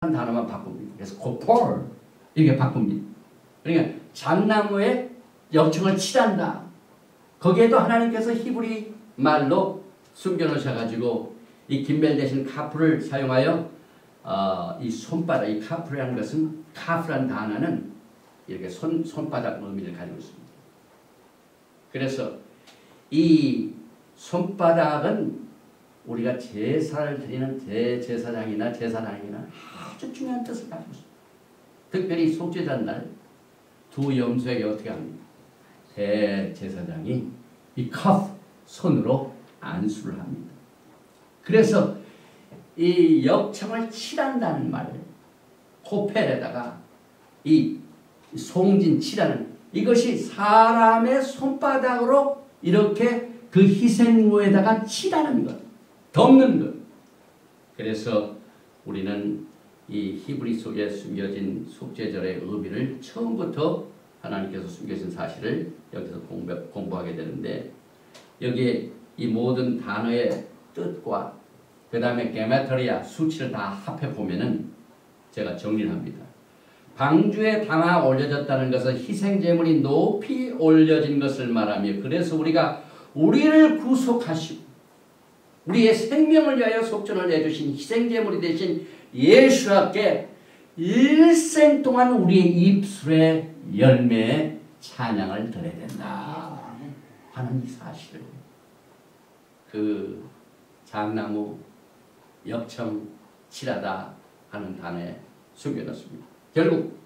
단어만 바꿉니다. 그래서 코폴 이렇게 바꿉니다. 그러니까 잣나무에 역청을 칠한다. 거기에도 하나님께서 히브리 말로 숨겨놓으셔가지고 이 긴벨 대신 카프를 사용하여 이 손바닥, 이 카프라는 것은 카프라는 단어는 이렇게 손바닥 의미를 가지고 있습니다. 그래서 이 손바닥은 우리가 제사를 드리는 대제사장이나 제사장이나 아주 중요한 뜻을 가지고 있습니다. 특별히 속죄잔날 두 염소에게 어떻게 합니까? 대제사장이 이 카프 손으로 안수를 합니다. 그래서 이 역청을 칠한다는 말, 코펠에다가 이 송진 칠하는 이것이 사람의 손바닥으로 이렇게 그 희생무에다가 칠하는 것, 덮는 것. 그래서 우리는 이 히브리 속에 숨겨진 속죄절의 의미를 처음부터 하나님께서 숨겨진 사실을 여기서 공부하게 되는데, 여기에 이 모든 단어의 뜻과 그 다음에 게메트리아 수치를 다 합해 보면은 제가 정리를 합니다. 방주에 담아 올려졌다는 것은 희생제물이 높이 올려진 것을 말하며, 그래서 우리가 우리를 구속하시고 우리의 생명을 위하여 속전을 내주신 희생제물이 되신 예수께 일생 동안 우리의 입술의 열매에 찬양을 드려야 된다 하는 이 사실을 그 장나무 역청 칠하다 하는 단어에 숨겨놨습니다. 결국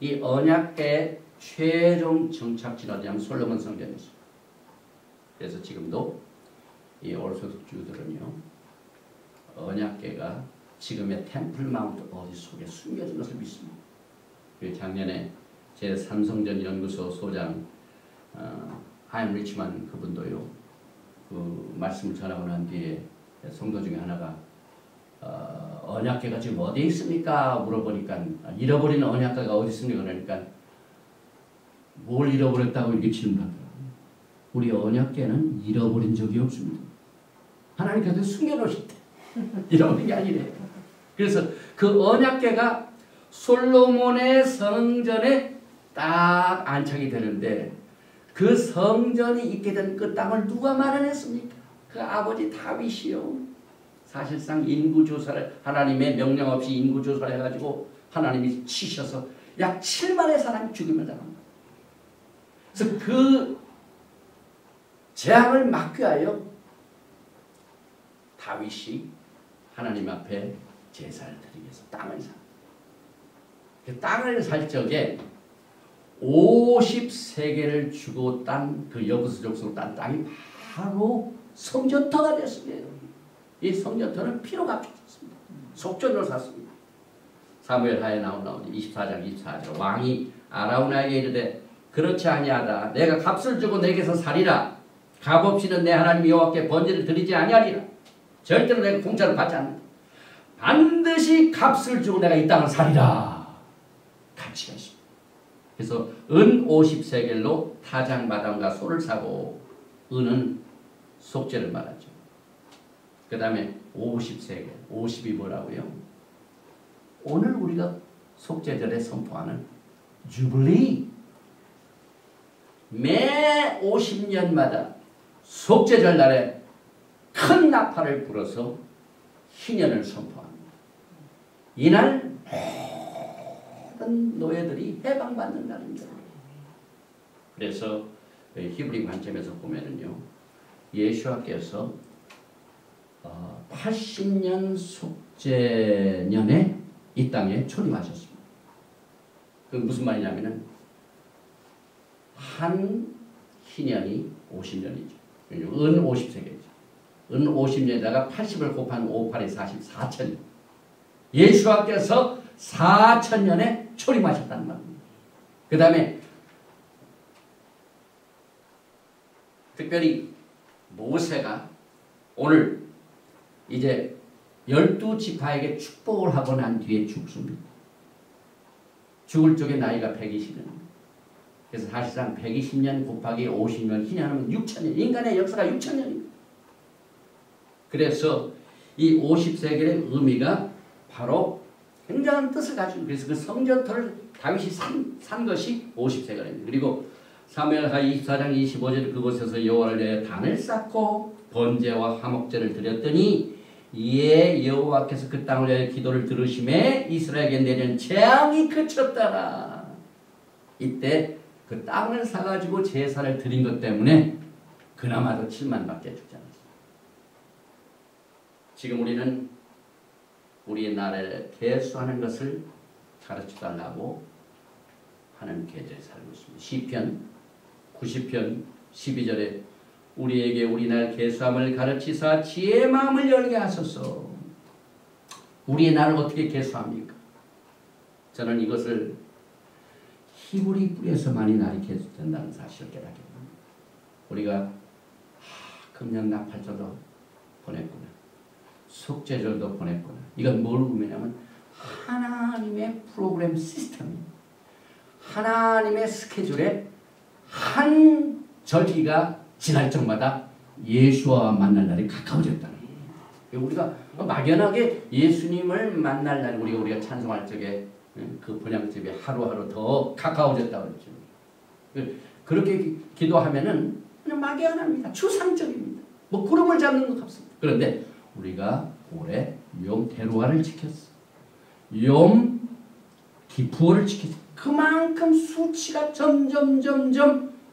이 언약궤의 최종 정착지는 어디냐면 솔로몬 성전이었습니다. 그래서 지금도 이 오르소독주들은요, 언약궤가 지금의 템플 마운트 어디 속에 숨겨진 것을 믿습니다. 작년에 제 삼성전 연구소 소장 하임 리치만 그분도요, 그 말씀을 전하고 난 뒤에 성도 중에 하나가 언약궤가 지금 어디에 있습니까? 물어보니까 잃어버린 언약궤가 어디 있습니까? 그러니까 뭘 잃어버렸다고 이렇게 질문하더라고요. 우리 언약궤는 잃어버린 적이 없습니다. 하나님께서 숨겨놓으셨대. 잃어버린 게 아니래요. 그래서 그 언약궤가 솔로몬의 성전에 딱 안착이 되는데, 그 성전이 있게 된 그 땅을 누가 마련했습니까? 그 아버지 다윗이요. 사실상 인구조사를, 하나님의 명령 없이 인구조사를 해가지고 하나님이 치셔서 약 7만의 사람이 죽임을 당합니다. 그래서 그 재앙을 막기 위하여 다윗이 하나님 앞에 제사를 드리기 위해서 땅을 사. 그 땅을 살 적에 50세겔을 주고 딴 그 여부스 족속으로 딴 땅이 바로 성전터가 됐습니다. 이 성전터는 피로 값졌습니다. 속전으로 샀습니다. 사무엘 하에 나오지 24장 24절 왕이 아라우나에게 이르되 그렇지 아니하다. 내가 값을 주고 내게서 살이라. 값 없이는 내 하나님 여호와께 번제를 드리지 아니하리라. 절대로 내가 공짜로 받지 않는다. 반드시 값을 주고 내가 이 땅을 살이라. 가치가 있습니다. 그래서 은 50세겔로 타작 마당과 소를 사고, 은은 속죄를 말하죠. 그 다음에 50세겔, 50이 뭐라고요? 오늘 우리가 속죄절에 선포하는 주블리. 매 50년마다 속죄절 날에 큰 나팔을 불어서 희년을 선포합니다. 이날 모든 노예들이 해방받는 날입니다. 그래서 히브리 관점에서 보면은요, 예수와께서 80년 속죄년에 이 땅에 초림하셨습니다. 그 무슨 말이냐면은 한 희년이 50년이죠. 은 50세계죠. 은 50년에다가 80을 곱한 58이 44천. 예수와께서 4천년에 초림하셨다는 말입니다. 그 다음에 특별히 모세가 오늘 이제 12지파에게 축복을 하고 난 뒤에 죽습니다. 죽을 적에 나이가 120년. 그래서 사실상 120년 곱하기 50년 희년하면 6천년. 인간의 역사가 6천년입니다. 그래서 이 50세겔의 의미가 바로 굉장한 뜻을 가지고 그래서 그 성전터를 다윗이 산 것이 50세겔입니다. 그리고 사무엘하 24장 25절 그곳에서 여호와를 위하여 단을 쌓고 번제와 화목제를 드렸더니 이에 여호와께서 그 땅을 위하여 기도를 들으심에 이스라엘에게 내린 재앙이 그쳤더라. 이때 그 땅을 사가지고 제사를 드린 것 때문에 그나마도 7만밖에 죽지 않았습니다. 지금 우리는 우리의 나라를 계수하는 것을 가르쳐달라고 하는 계절에 살고 있습니다. 시편 90편 12절에 우리에게 우리 날 계수함을 가르치사 지혜의 마음을 열게 하소서. 우리의 날을 어떻게 계수합니까? 저는 이것을 히브리 뿌에서만이 날이 계수된다는 사실을 깨닫게 됩니다. 우리가 금년 나팔절도 보냈구나. 속죄절도 보냈구나. 이건 뭘 의미냐면 하나님의 프로그램 시스템입니다. 하나님의 스케줄에 한 절기가 지날 적마다 예수와 만날 날이 가까워졌다는 거예요. 우리가 막연하게 예수님을 만날 날 우리가 찬송할 적에 그 번향집이 하루하루 더 가까워졌다고 그랬죠. 그렇게 기도하면은 그냥 막연합니다. 추상적입니다. 뭐 구름을 잡는 것 같습니다. 그런데 우리가 올해 욤 테루아를 지켰어. 욤 기푸어를 지켰어. 그만큼 수치가 점점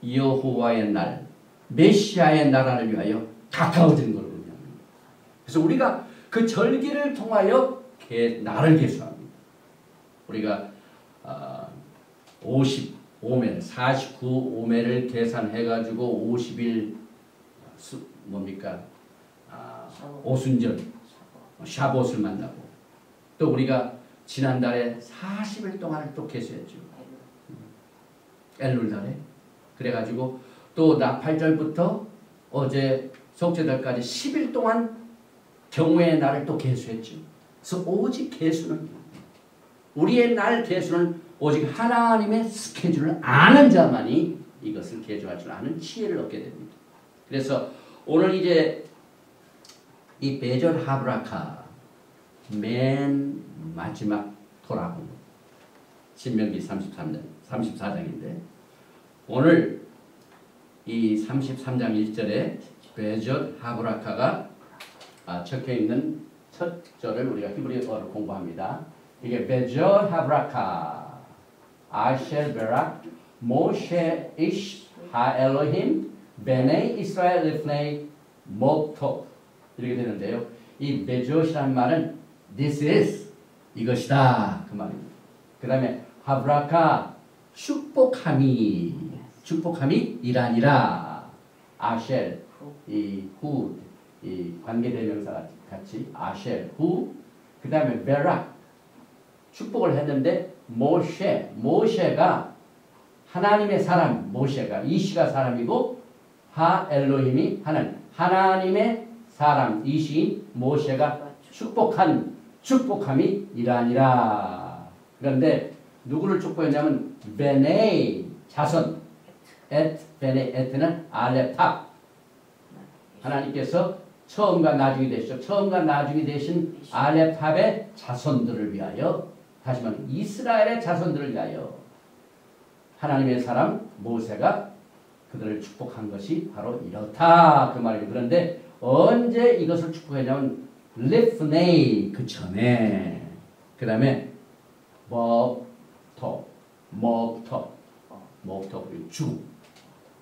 여호와의 날, 메시아의 나라를 위하여 가까워진 걸 의미합니다. 그래서 우리가 그 절기를 통하여 날을 계수합니다. 우리가 55매, 49오매를 계산해가지고 50일 뭡니까? 오순절, 샤봇을 만나고 또 우리가 지난달에 40일 동안을 또 계수했죠. 엘룰달에. 그래가지고 또 나팔절부터 어제 속죄절까지 10일 동안 경외의 날을 또 계수했죠. 그래서 오직 계수는 우리의 날 계수는 오직 하나님의 스케줄을 아는 자만이 이것을 계수할 줄 아는 지혜를 얻게 됩니다. 그래서 오늘 이제 이 베절 하브라카 맨 마지막 토라본 신명기 34장인데 오늘 이 33장 1절에 베절 하브라카가 적혀있는 첫 절을 우리가 히브리어로 공부합니다. 이게 베절 하브라카 아쉘 베락 모셰 이시 하엘로힘 베네 이스라엘 리프네이 목톱 이렇게 되는데요. 이 베절이라는 말은 this is 이것이다 그 말입니다. 그 다음에 하브라카 축복함이 이란이라 아쉘 이 후 이 관계대명사 같이 아쉘 후 그 다음에 베락 축복을 했는데 모셰가 하나님의 사람 모셰가 이시가 사람이고 하 엘로힘이 하나님의 사람 이시인 모셰가 축복함이 이란이라. 그런데 누구를 축복했냐면 베네이 자손 베네에트는 알레탑 하나님께서 처음과 나중이 되시죠. 처음과 나중이 되신 알레탑의 자손들을 위하여 다시 말하면 이스라엘의 자손들을 위하여 하나님의 사람 모세가 그들을 축복한 것이 바로 이렇다 그 말이에요. 그런데 언제 이것을 축복했냐면 리프네이 그 전에 그 다음에 먹톱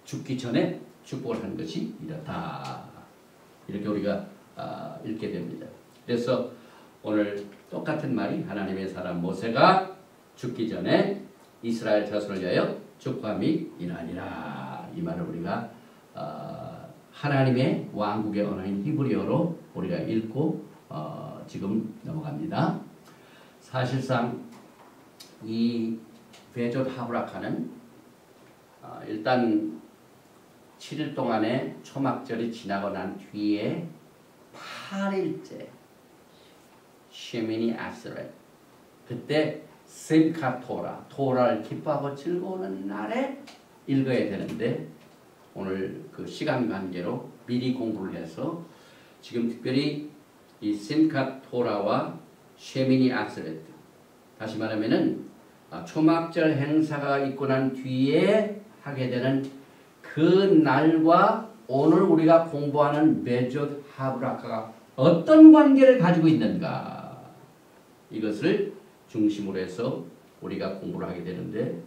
죽기 전에 축복을 하는 것이 이렇다. 이렇게 우리가 읽게 됩니다. 그래서 오늘 똑같은 말이 하나님의 사람 모세가 죽기 전에 이스라엘 자손을 위하여 축복함이 이라니라. 이 말을 우리가 하나님의 왕국의 언어인 히브리어로 우리가 읽고 지금 넘어갑니다. 사실상 이 베절 하브라카는 일단 7일 동안의 초막절이 지나고 난 뒤에 8일째 쉐미니 아스렛 그때 심카 토라를 기뻐하고 즐거워하는 날에 읽어야 되는데 오늘 그 시간 관계로 미리 공부를 해서 지금 특별히 이 심카 토라와 쉐미니 아스렛 다시 말하면은 초막절 행사가 있고 난 뒤에 하게 되는 그 날과 오늘 우리가 공부하는 베젓 하브라카가 어떤 관계를 가지고 있는가, 이것을 중심으로 해서 우리가 공부를 하게 되는데,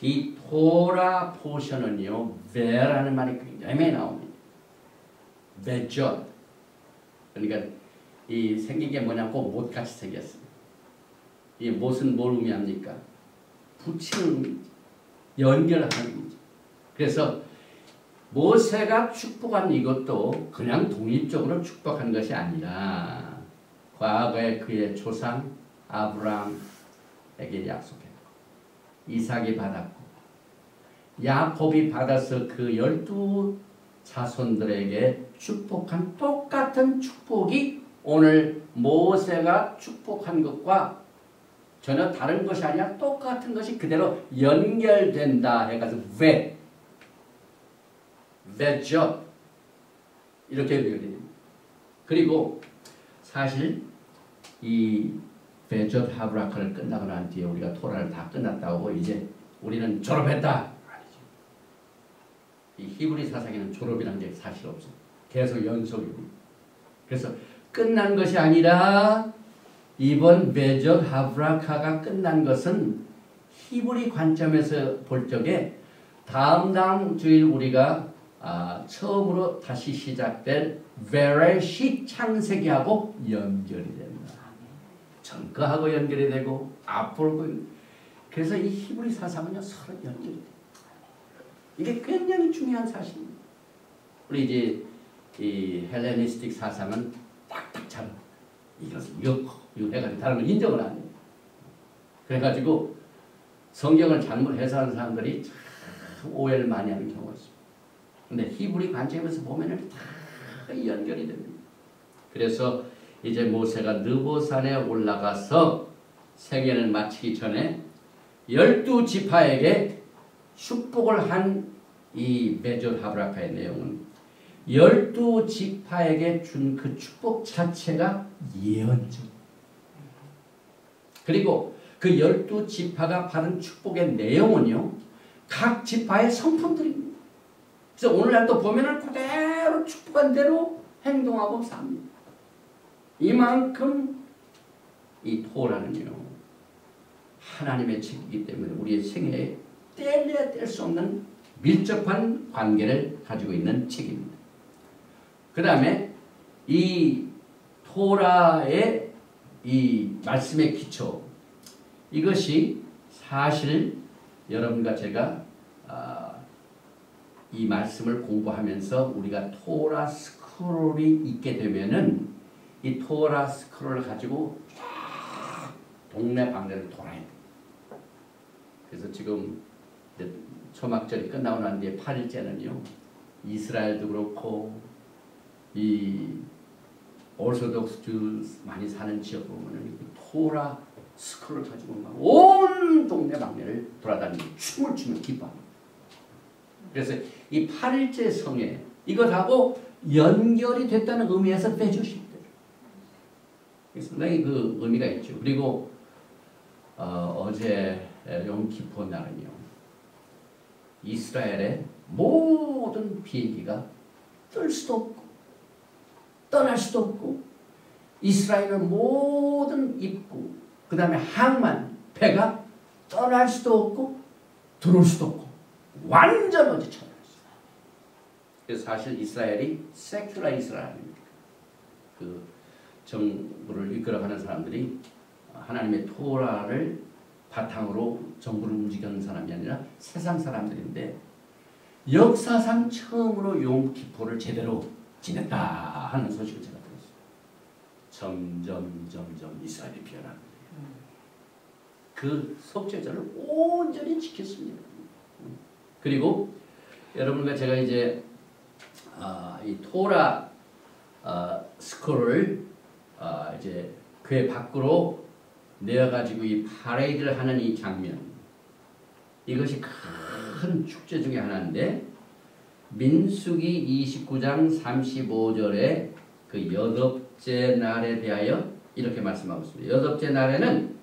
이 토라 포션은요, 베라는 말이 굉장히 많이 나옵니다. 베젓. 그러니까 이 생긴 게 뭐냐고 못같이 생겼습니다. 이 못은 뭘 의미합니까? 붙이는 의미죠. 연결하는 의미죠. 그래서 모세가 축복한 이것도 그냥 독립적으로 축복한 것이 아니라 과거에 그의 조상 아브라함에게 약속했고, 이삭이 받았고, 야곱이 받아서 그 12 자손들에게 축복한 똑같은 축복이 오늘 모세가 축복한 것과 전혀 다른 것이 아니라 똑같은 것이 그대로 연결된다 해가지고 베젓 이렇게 연결됩니다. 그리고 사실 이 베젓 하브라카를 끝나고 난 뒤에 우리가 토라를 다 끝났다고 이제 우리는 졸업했다, 아니죠. 이 히브리 사상에는 졸업이라는 게 사실 없어요. 계속 연속입니다. 그래서 끝난 것이 아니라 이번 베젓 하브라카가 끝난 것은 히브리 관점에서 볼 적에 다음 주일 우리가 처음으로 다시 시작될 베레시 창세기하고 연결이 됩니다. 전거하고 연결이 되고 앞으로 그래서 이 히브리 사상은요 서로 연결이 돼요. 이게 굉장히 중요한 사실입니다. 우리 이제 이 헬레니스틱 사상은 딱딱 잡아 이것을 이거 해가지고 다른 걸 인정을 안 해요. 그래가지고 성경을 잘못 해석하는 사람들이 참 오해를 많이 하는 경우가 있습니다. 근데 히브리 관점에서 보면은 다 연결이 됩니다. 그래서 이제 모세가 느보산에 올라가서 생애를 마치기 전에 12지파에게 축복을 한 이 베젓 하브라카의 내용은 12지파에게 준 그 축복 자체가 예언적. 그리고 그 12지파가 받은 축복의 내용은요, 각 지파의 성품들입니다. 그래서 오늘날 또 보면은 그대로 축복한 대로 행동하고 삽니다. 이만큼 이 토라는요, 하나님의 책이기 때문에 우리의 생애에 뗄래야 뗄 수 없는 밀접한 관계를 가지고 있는 책입니다. 그 다음에 이 토라의 이 말씀의 기초, 이것이 사실 여러분과 제가 이 말씀을 공부하면서 우리가 토라 스크롤이 있게 되면은 이 토라 스크롤을 가지고 쫙 동네 방네를 돌아야 돼. 그래서 지금 초막절이 끝나고 난 뒤에 8일째는요, 이스라엘도 그렇고 이 오르소독스 주 많이 사는 지역 보면은 토라 스크롤을 가지고 막 온 동네 방네를 돌아다니고 춤을 추며 기뻐합니다. 그래서 이 8일째 성에 이것하고 연결이 됐다는 의미에서 빼주십니다. 상당히 그 의미가 있죠. 그리고 어제 욤키포 날은요, 이스라엘의 모든 비행기가 뜰 수도 없고 떠날 수도 없고, 이스라엘의 모든 입구, 그 다음에 항만, 배가 떠날 수도 없고 들어올 수도 없고 완전 어디 쳐버렸어요. 그래서 사실 이스라엘이 세큘라 이스라엘 아닙니까? 그 정부를 이끌어가는 사람들이 하나님의 토라를 바탕으로 정부를 움직이는 사람이 아니라 세상 사람들인데, 역사상 처음으로 욤키포를 제대로 지냈다 하는 소식을 제가 들었어요. 점점 이스라엘이 변합니다. 그 속죄절을 온전히 지켰습니다. 그리고 여러분과 제가 이제 이 토라 스크롤을 이제 교회 밖으로 내어가지고 이 파레이드를 하는 이 장면, 이것이 큰 축제 중에 하나인데, 민수기 29장 35절에 그 여덟째 날에 대하여 이렇게 말씀하고 있습니다. 여덟째 날에는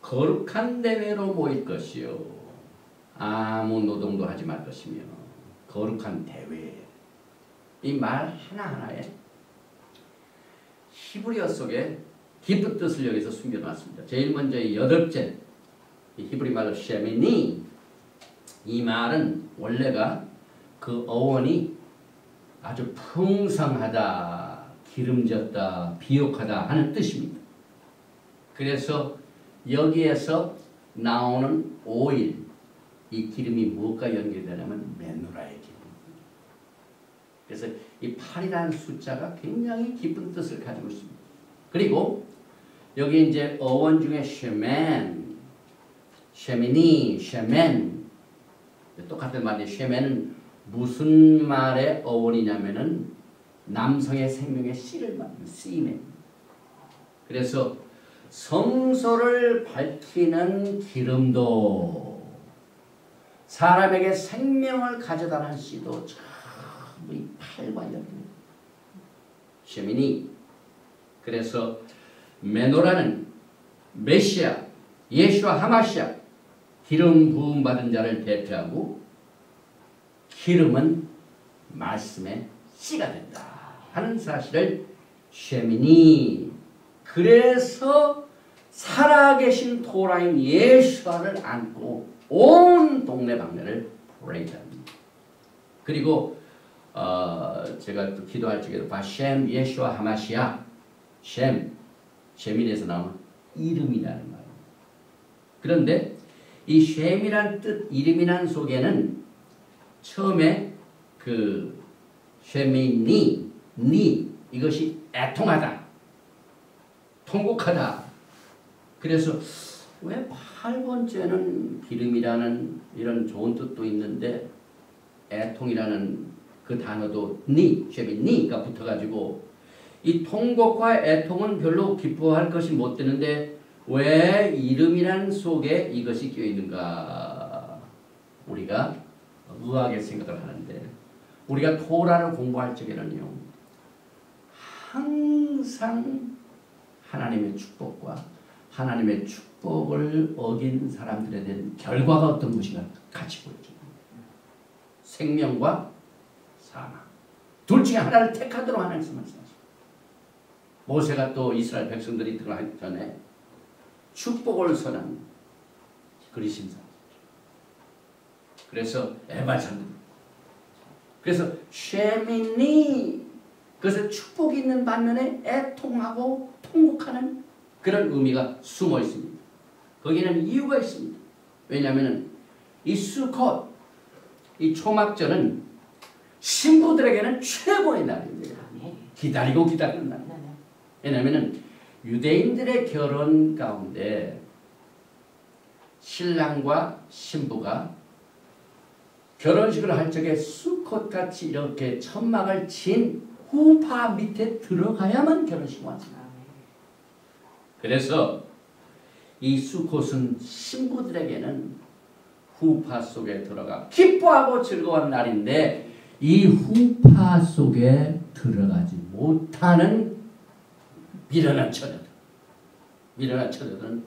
거룩한 대회로 모일 것이요 아무 노동도 하지 말 것이며 거룩한 대회. 이 말 하나하나에 히브리어 속에 깊은 뜻을 여기서 숨겨놨습니다. 제일 먼저 이 8째 이 히브리 말로 셰미니, 이 말은 원래가 그 어원이 아주 풍성하다, 기름졌다, 비옥하다 하는 뜻입니다. 그래서 여기에서 나오는 오일, 이 기름이 무엇과 연결되냐면 메노라의 기름. 그래서 이 8이라는 숫자가 굉장히 깊은 뜻을 가지고 있습니다. 그리고 여기 이제 어원 중에 쉐멘, 쉐미니, 쉐멘, 똑같은 말인데 쉐멘은 무슨 말의 어원이냐면은 남성의 생명의 씨를 말하는 씨멘. 그래서 성소를 밝히는 기름도 사람에게 생명을 가져다는 씨도 전부 이 팔과 연결됩니다. 쉐미니. 그래서 메노라는 메시아, 예수와 하마시아, 기름 부음 받은 자를 대표하고 기름은 말씀의 씨가 된다 하는 사실을 쉐미니. 그래서 살아계신 토라인 예수와를 안고 온 동네방네를 프레이드합니다. 그리고 제가 또 기도할 적에도 바셴 예수와 하마시아, 쉐민에서 나오는 이름이라는 말입니다. 그런데 이 쉐미란 뜻, 이름이란 속에는 처음에 그 쉐미니, 이것이 애통하다, 통곡하다. 그래서 왜 8번째는 기름이라는 이런 좋은 뜻도 있는데 애통이라는 그 단어도 쉐미니가 붙어가지고 이 통곡과 애통은 별로 기뻐할 것이 못 되는데 왜 이름이라는 속에 이것이 끼어 있는가? 우리가 의아하게 생각을 하는데 우리가 토라를 공부할 적에는요 항상 하나님의 축복과 하나님의 축복을 어긴 사람들에 대한 결과가 어떤 것인가 같이 보여줍니다. 생명과 사망. 둘 중에 하나를 택하도록 하나님께서 말씀하십니다. 모세가 또 이스라엘 백성들이 들어가기 전에 축복을 선한 그리심사. 그래서 에바찬들. 그래서 쉐미니. 그래서 축복이 있는 반면에 애통하고 통곡하는 그런 의미가 숨어 있습니다. 거기는 이유가 있습니다. 왜냐하면 이 수컷, 이 초막절은 신부들에게는 최고의 날입니다. 기다리고 기다리는 날. 왜냐하면 유대인들의 결혼 가운데 신랑과 신부가 결혼식을 할 적에 수컷같이 이렇게 천막을 친 후파 밑에 들어가야만 결혼식이 완성합니다. 그래서 이 수컷은 신부들에게는 후파 속에 들어가 기뻐하고 즐거운 날인데 이 후파 속에 들어가지 못하는 미련한 처녀들은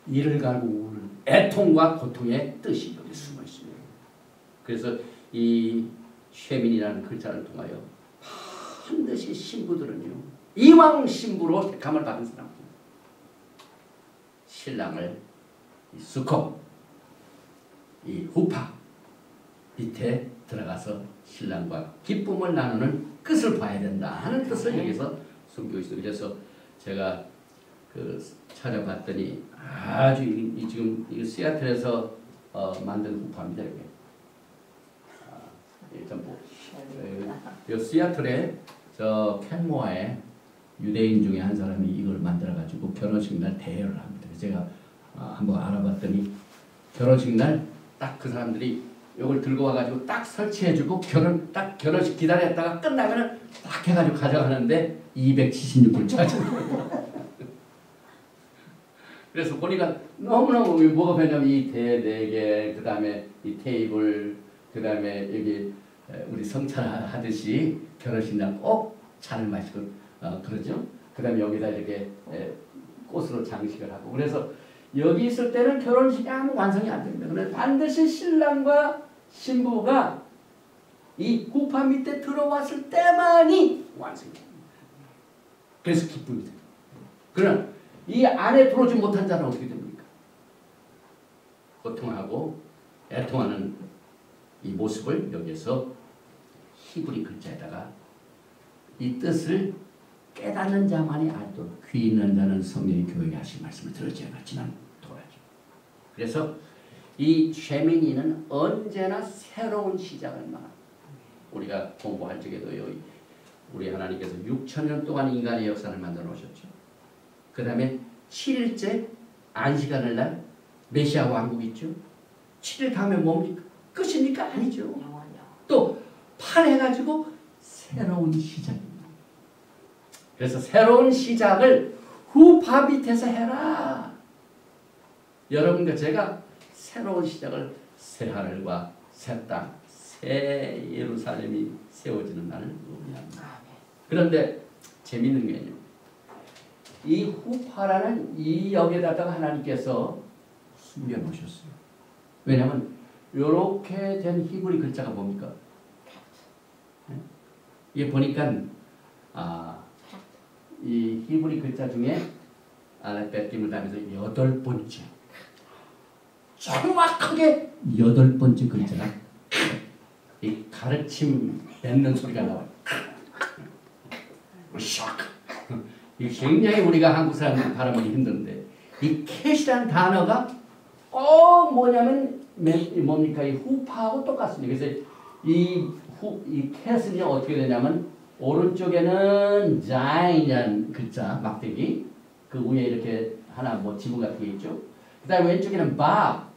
이를 갈고 우는 애통과 고통의 뜻이 여기 숨어 있습니다. 그래서 이 쉐민이라는 글자를 통하여 반드시 신부들은요 이왕 신부로 택함을 받은 사람 신랑을 이 수컷 이 후파 밑에 들어가서 신랑과 기쁨을 나누는 끝을 봐야 된다 하는 뜻을 여기서 숨기고 있어요. 그래서 제가 그 찾아봤더니 아주 지금 이 시애틀에서 만든 후파입니다. 이게 일단 이 시애틀에 저 캔모아에 유대인 중에 한 사람이 이걸 만들어 가지고 결혼식 날 대여를 합니다. 제가 한번 알아봤더니 결혼식 날 딱 그 사람들이 이걸 들고 와가지고 딱 설치해주고 결혼식 기다렸다가 끝나면은 딱 해가지고 가져가는데 276불 짜증. 그래서 보니까 너무너무 뭐가 변하냐면 이 대 4개, 그 다음에 이 테이블, 그 다음에 여기 우리 성찬하듯이 결혼식 날 꼭 차를 마시고 그러죠. 그 다음에 여기다 이렇게 꽃으로 장식을 하고 그래서 여기 있을 때는 결혼식이 아무 완성이 안 됩니다. 그런데 반드시 신랑과 신부가 이 후파 밑에 들어왔을 때만이 완성이 됩니다. 그래서 기쁨이 됩니다. 그러나 이 안에 들어오지 못한 자는 어떻게 됩니까? 고통하고 애통하는 이 모습을 여기에서 히브리 글자에다가 이 뜻을 깨닫는 자만이 알도록 귀 있는 자는 성령이 교회에 하신 말씀을 들었지 않았지만 돌아죠. 그래서 이 쉐미니는 언제나 새로운 시작을 말합니다. 우리가 공부할 적에도요. 우리 하나님께서 6,000년 동안 인간의 역사를 만들어 놓으셨죠. 그 다음에 7일째 안식하는 날 메시아 왕국이 있죠. 7일 다음에 뭡니까? 끝입니까? 아니죠. 또 8해가지고 새로운 시작입니다. 그래서 새로운 시작을 후파 밑에서 해라. 여러분과 제가 새로운 시작을 새 하늘과 새 땅, 새 예루살렘이 세워지는 날을 의미합니다. 그런데 재미있는 게요. 이 후파라는 이 역에다가 하나님께서 숨겨놓으셨어요. 왜냐하면 이렇게 된 히브리 글자가 뭡니까? 이게 보니까 이 히브리 글자 중에 알렙벳 기물 다음에서 8번째 정확하게 8번째 글자가 이 가르침 뱉는 소리가 나와요. 이 굉장히 우리가 한국 사람들이 발음하기 힘든데 이 캣이라는 단어가 꼭 뭐냐면 뭡니까? 이 후파하고 똑같습니다. 그래서 이 캣은 어떻게 되냐면 오른쪽에는 자이란 글자 막대기 그 위에 이렇게 하나 뭐 지문 같은 게 있죠. 그 다음에 왼쪽에는 바